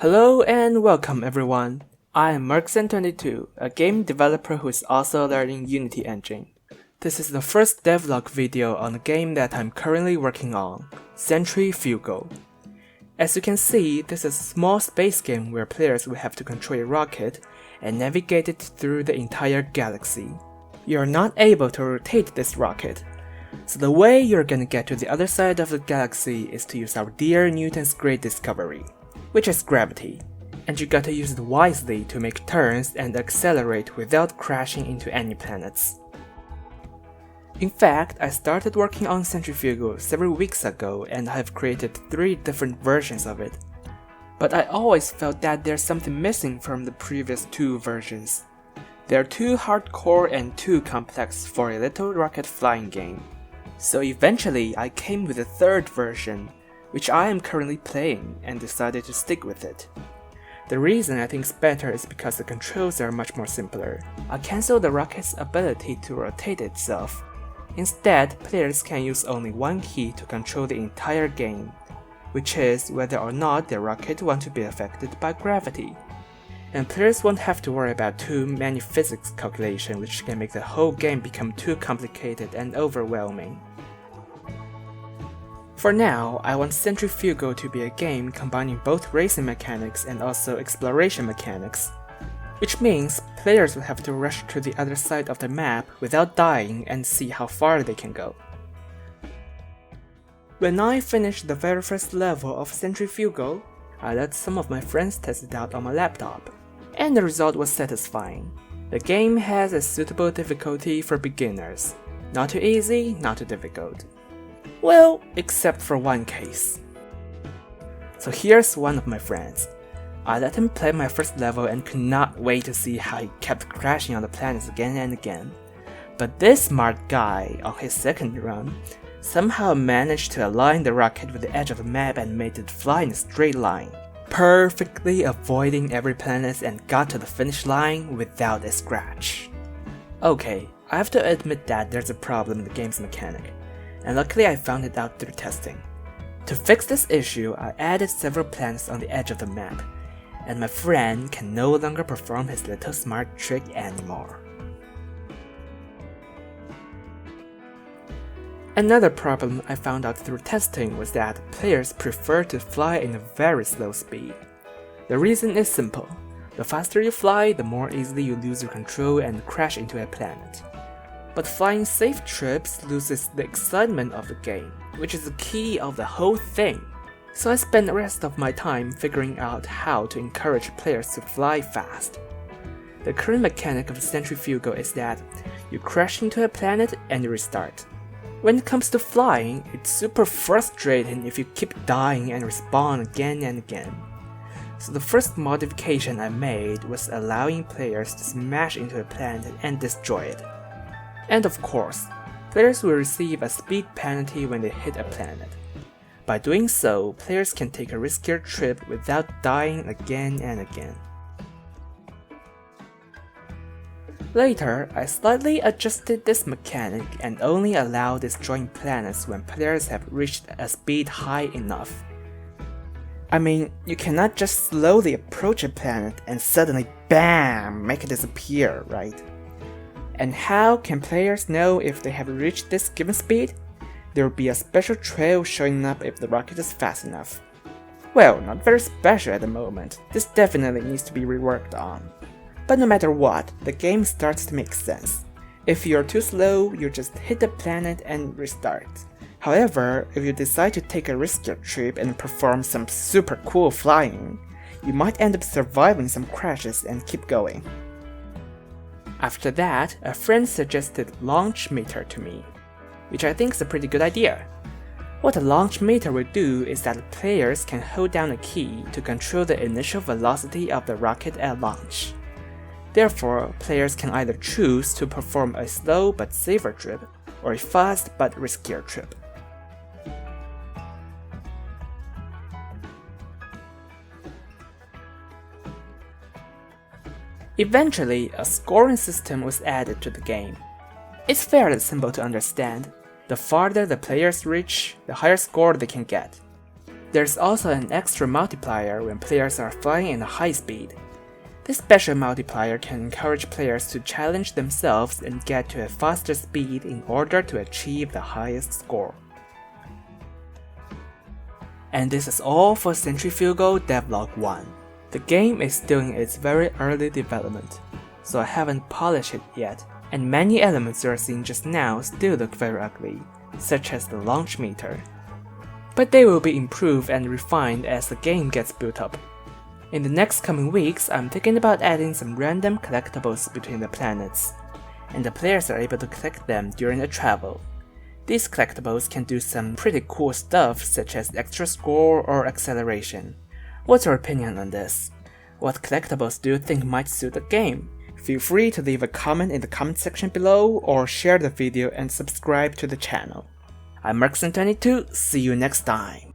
Hello and welcome everyone. I am Markson22, a game developer who is also learning Unity engine. This is the first devlog video on a game that I'm currently working on, Centrifugal. As you can see, this is a small space game where players will have to control a rocket and navigate it through the entire galaxy. You are not able to rotate this rocket, so the way you're gonna get to the other side of the galaxy is to use our dear Newton's great discovery, which is gravity, and you gotta use it wisely to make turns and accelerate without crashing into any planets. In fact, I started working on Centrifugal several weeks ago and I have created 3 different versions of it. But I always felt that there's something missing from the previous 2 versions. They're too hardcore and too complex for a little rocket flying game. So eventually I came with a 3rd version, which I am currently playing, and decided to stick with it. The reason I think it's better is because the controls are much more simpler. I cancel the rocket's ability to rotate itself. Instead, players can use only one key to control the entire game, which is whether or not their rocket wants to be affected by gravity. And players won't have to worry about too many physics calculations, which can make the whole game become too complicated and overwhelming. For now, I want Centrifugal to be a game combining both racing mechanics and also exploration mechanics, which means players will have to rush to the other side of the map without dying and see how far they can go. When I finished the very first level of Centrifugal, I let some of my friends test it out on my laptop, and the result was satisfying. The game has a suitable difficulty for beginners. Not too easy, not too difficult. Well, except for one case. So here's one of my friends. I let him play my first level and could not wait to see how he kept crashing on the planets again and again. But this smart guy, on his second run, somehow managed to align the rocket with the edge of the map and made it fly in a straight line, perfectly avoiding every planet and got to the finish line without a scratch. Okay, I have to admit that there's a problem in the game's mechanic, and luckily I found it out through testing. To fix this issue, I added several planets on the edge of the map, and my friend can no longer perform his little smart trick anymore. Another problem I found out through testing was that players prefer to fly in a very slow speed. The reason is simple. The faster you fly, the more easily you lose your control and crash into a planet. But flying safe trips loses the excitement of the game, which is the key of the whole thing. So I spent the rest of my time figuring out how to encourage players to fly fast. The current mechanic of Centrifugal is that you crash into a planet and you restart. When it comes to flying, it's super frustrating if you keep dying and respawn again and again. So the first modification I made was allowing players to smash into a planet and destroy it. And of course, players will receive a speed penalty when they hit a planet. By doing so, players can take a riskier trip without dying again and again. Later, I slightly adjusted this mechanic and only allow destroying planets when players have reached a speed high enough. I mean, you cannot just slowly approach a planet and suddenly BAM! Make it disappear, right? And how can players know if they have reached this given speed? There will be a special trail showing up if the rocket is fast enough. Well, not very special at the moment. This definitely needs to be reworked on. But no matter what, the game starts to make sense. If you're too slow, you just hit the planet and restart. However, if you decide to take a riskier trip and perform some super cool flying, you might end up surviving some crashes and keep going. After that, a friend suggested launch meter to me, which I think is a pretty good idea. What a launch meter will do is that players can hold down a key to control the initial velocity of the rocket at launch. Therefore, players can either choose to perform a slow but safer trip, or a fast but riskier trip. Eventually, a scoring system was added to the game. It's fairly simple to understand. The farther the players reach, the higher score they can get. There's also an extra multiplier when players are flying in a high speed. This special multiplier can encourage players to challenge themselves and get to a faster speed in order to achieve the highest score. And this is all for Centrifugal Dev Log 1. The game is still in its very early development, so I haven't polished it yet, and many elements you are seeing just now still look very ugly, such as the launch meter. But they will be improved and refined as the game gets built up. In the next coming weeks, I'm thinking about adding some random collectibles between the planets, and the players are able to collect them during a travel. These collectibles can do some pretty cool stuff such as extra score or acceleration. What's your opinion on this? What collectibles do you think might suit the game? Feel free to leave a comment in the comment section below or share the video and subscribe to the channel. I'm Merkson22, see you next time!